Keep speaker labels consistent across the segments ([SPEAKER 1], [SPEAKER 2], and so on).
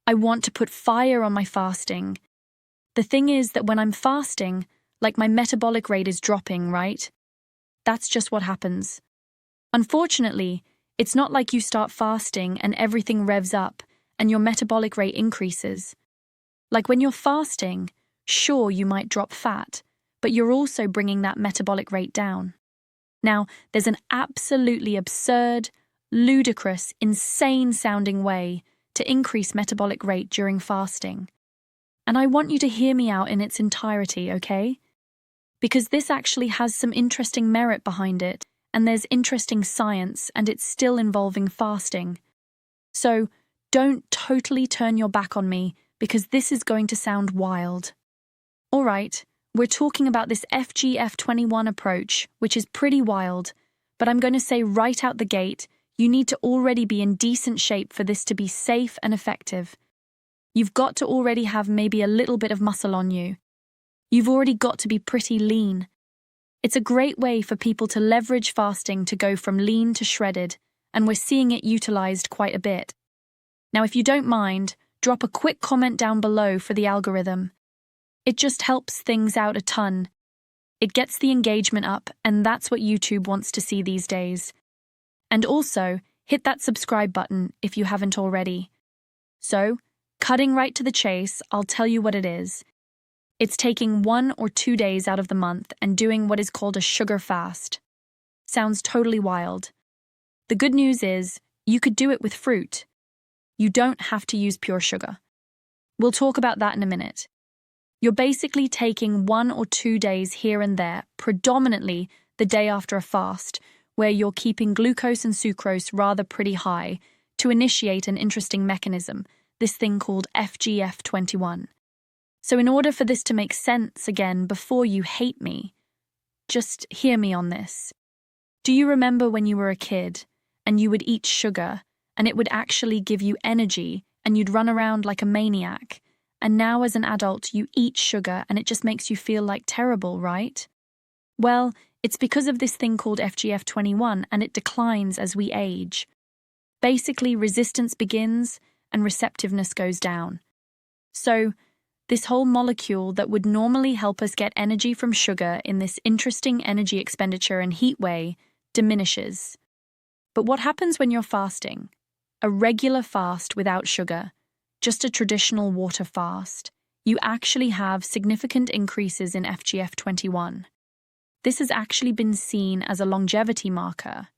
[SPEAKER 1] I want to put fire on my fasting. The thing is that when I'm fasting, like my metabolic rate is dropping, right? That's just what happens. Unfortunately, it's not like you start fasting and everything revs up and your metabolic rate increases. Like when you're fasting, sure, you might drop fat, but you're also bringing that metabolic rate down. Now, there's an absolutely absurd, ludicrous, insane-sounding way to increase metabolic rate during fasting. And I want you to hear me out in its entirety, okay? Because this actually has some interesting merit behind it, and there's interesting science, and it's still involving fasting. So, don't totally turn your back on me, because this is going to sound wild. All right, we're talking about this FGF21 approach, which is pretty wild, but I'm going to say right out the gate, you need to already be in decent shape for this to be safe and effective. You've got to already have maybe a little bit of muscle on you. You've already got to be pretty lean. It's a great way for people to leverage fasting to go from lean to shredded, and we're seeing it utilized quite a bit. Now, if you don't mind, drop a quick comment down below for the algorithm. It just helps things out a ton. It gets the engagement up, and that's what YouTube wants to see these days. And also, hit that subscribe button if you haven't already. So, cutting right to the chase, I'll tell you what it is. It's taking 1 or 2 days out of the month and doing what is called a sugar fast. Sounds totally wild. The good news is, you could do it with fruit. You don't have to use pure sugar. We'll talk about that in a minute. You're basically taking 1 or 2 days here and there, predominantly the day after a fast, where you're keeping glucose and sucrose rather pretty high to initiate an interesting mechanism, this thing called FGF21. So in order for this to make sense again before you hate me, just hear me on this. Do you remember when you were a kid and you would eat sugar and it would actually give you energy and you'd run around like a maniac? And now as an adult you eat sugar and it just makes you feel like terrible, right? Well, it's because of this thing called FGF21 and it declines as we age. Basically, resistance begins and receptiveness goes down. So, this whole molecule that would normally help us get energy from sugar in this interesting energy expenditure and heat way diminishes. But what happens when you're fasting? A regular fast without sugar, just a traditional water fast, you actually have significant increases in FGF21. This has actually been seen as a longevity marker.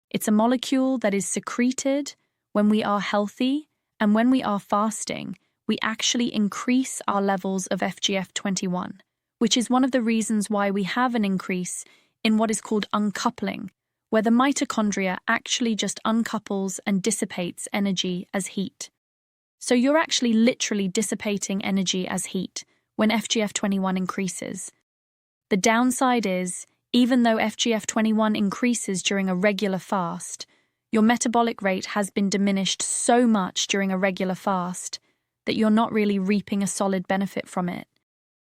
[SPEAKER 1] It's a molecule that is secreted when we are healthy, and when we are fasting, we actually increase our levels of FGF21, which is one of the reasons why we have an increase in what is called uncoupling, where the mitochondria actually just uncouples and dissipates energy as heat. So you're actually literally dissipating energy as heat when FGF21 increases. The downside is, even though FGF21 increases during a regular fast, your metabolic rate has been diminished so much during a regular fast that you're not really reaping a solid benefit from it.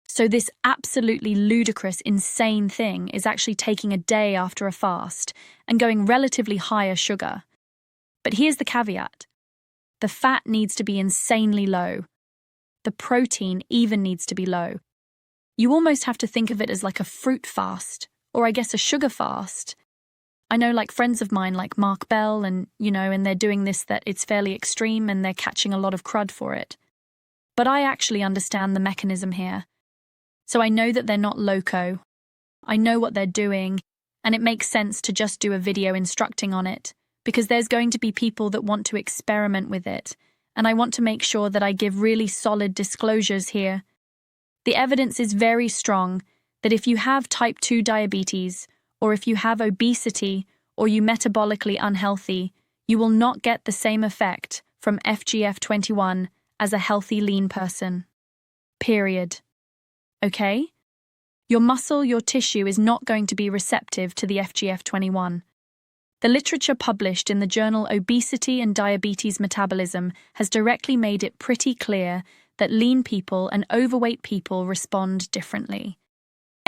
[SPEAKER 1] So this absolutely ludicrous, insane thing is actually taking a day after a fast and going relatively higher sugar. But here's the caveat. The fat needs to be insanely low. The protein even needs to be low. You almost have to think of it as like a fruit fast, or I guess a sugar fast. I know like friends of mine like Mark Bell and they're doing this that it's fairly extreme and they're catching a lot of crud for it. But I actually understand the mechanism here. So I know that they're not loco. I know what they're doing, and it makes sense to just do a video instructing on it, because there's going to be people that want to experiment with it, and I want to make sure that I give really solid disclosures here. The evidence is very strong that if you have type 2 diabetes, or if you have obesity, or you're metabolically unhealthy, you will not get the same effect from FGF21 as a healthy lean person. Period. Okay? Your muscle, your tissue is not going to be receptive to the FGF21. The literature published in the journal Obesity and Diabetes Metabolism has directly made it pretty clear that lean people and overweight people respond differently.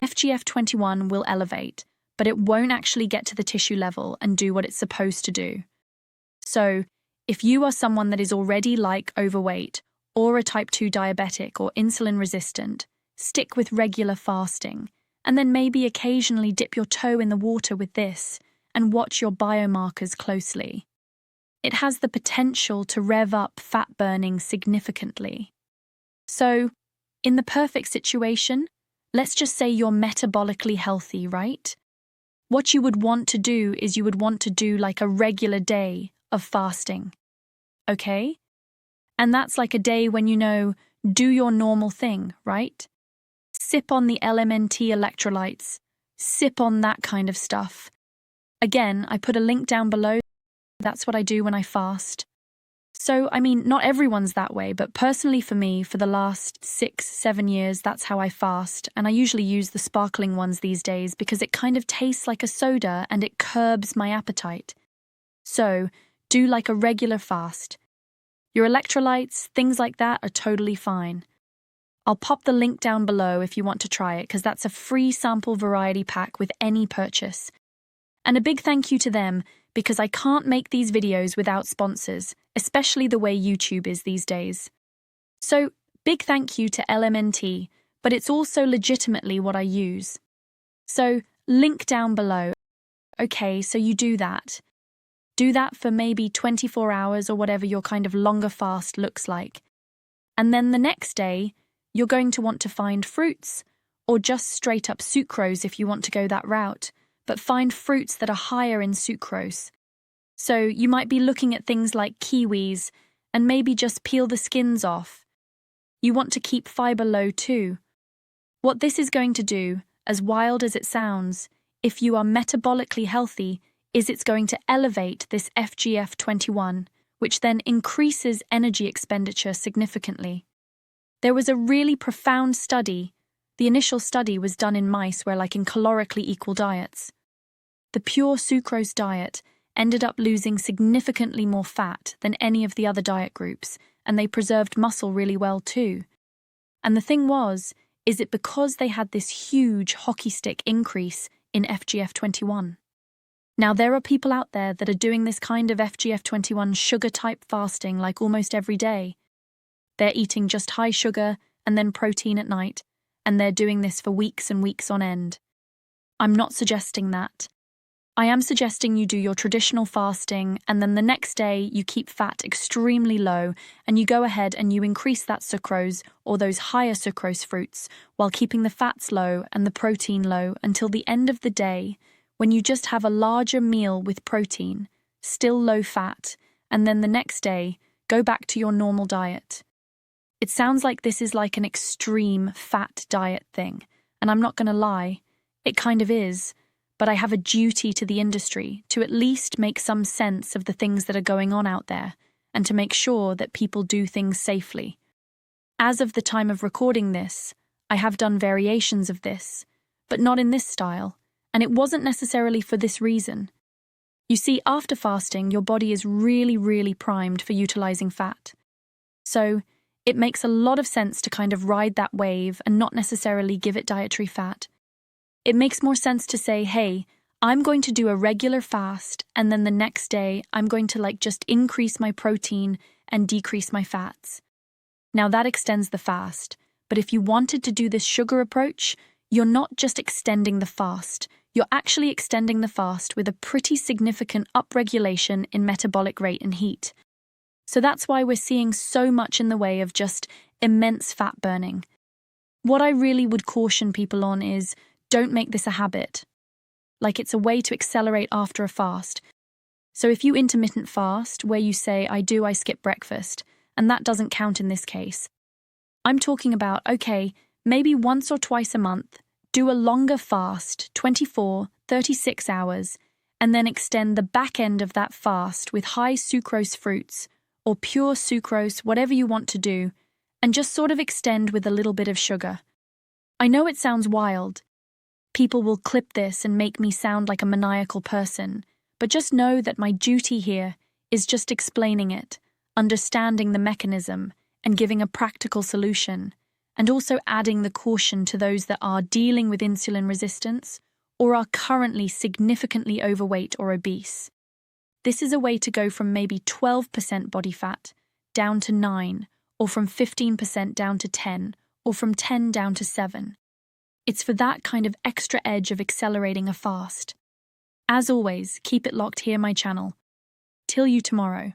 [SPEAKER 1] FGF21 will elevate, but it won't actually get to the tissue level and do what it's supposed to do. So, If you are someone that is already like overweight, or a type 2 diabetic or insulin resistant, stick with regular fasting, and then maybe occasionally dip your toe in the water with this and watch your biomarkers closely. It has the potential to rev up fat burning significantly. So, in the perfect situation, let's just say you're metabolically healthy, right? What you would want to do is you would want to do like a regular day of fasting, okay? And that's like a day when do your normal thing, right? Sip on the LMNT electrolytes, sip on that kind of stuff. Again, I put a link down below. That's what I do when I fast. So, not everyone's that way, but personally for me, for the last 6-7 years, that's how I fast, and I usually use the sparkling ones these days because it kind of tastes like a soda and it curbs my appetite. So, do like a regular fast. Your electrolytes, things like that are totally fine. I'll pop the link down below if you want to try it because that's a free sample variety pack with any purchase. And a big thank you to them because I can't make these videos without sponsors, especially the way YouTube is these days. So, big thank you to LMNT, but it's also legitimately what I use. So, link down below. Okay, so you do that. Do that for maybe 24 hours or whatever your kind of longer fast looks like. And then the next day, you're going to want to find fruits, or just straight up sucrose if you want to go that route, but find fruits that are higher in sucrose. So you might be looking at things like kiwis and maybe just peel the skins off. You want to keep fiber low too. What this is going to do, as wild as it sounds, if you are metabolically healthy, is it's going to elevate this FGF21, which then increases energy expenditure significantly. There was a really profound study. The initial study was done in mice where in calorically equal diets. The pure sucrose diet ended up losing significantly more fat than any of the other diet groups, and they preserved muscle really well too. And the thing is it because they had this huge hockey stick increase in FGF21. Now, there are people out there that are doing this kind of FGF21 sugar-type fasting like almost every day. They're eating just high sugar and then protein at night, and they're doing this for weeks and weeks on end. I'm not suggesting that. I am suggesting you do your traditional fasting, and then the next day you keep fat extremely low, and you go ahead and you increase that sucrose or those higher sucrose fruits while keeping the fats low and the protein low until the end of the day, when you just have a larger meal with protein, still low fat, and then the next day, go back to your normal diet. It sounds like this is like an extreme fat diet thing, and I'm not going to lie, it kind of is, but I have a duty to the industry to at least make some sense of the things that are going on out there, and to make sure that people do things safely. As of the time of recording this, I have done variations of this, but not in this style. And it wasn't necessarily for this reason. You see, after fasting, your body is really primed for utilizing fat. So, it makes a lot of sense to kind of ride that wave and not necessarily give it dietary fat. It makes more sense to say, hey, I'm going to do a regular fast, and then the next day, I'm going to just increase my protein and decrease my fats. Now, that extends the fast, but if you wanted to do this sugar approach, you're not just extending the fast, you're actually extending the fast with a pretty significant upregulation in metabolic rate and heat. So that's why we're seeing so much in the way of just immense fat burning. What I really would caution people on is, don't make this a habit. It's a way to accelerate after a fast. So if you intermittent fast, where you say, I skip breakfast, and that doesn't count in this case. I'm talking about, okay, maybe once or twice a month, do a longer fast, 24, 36 hours, and then extend the back end of that fast with high sucrose fruits, or pure sucrose, whatever you want to do, and just sort of extend with a little bit of sugar. I know it sounds wild. People will clip this and make me sound like a maniacal person, but just know that my duty here is just explaining it, understanding the mechanism, and giving a practical solution, and also adding the caution to those that are dealing with insulin resistance or are currently significantly overweight or obese. This is a way to go from maybe 12% body fat down to 9, or from 15% down to 10, or from 10 down to 7. It's for that kind of extra edge of accelerating a fast. As always, keep it locked here, my channel. Till you tomorrow.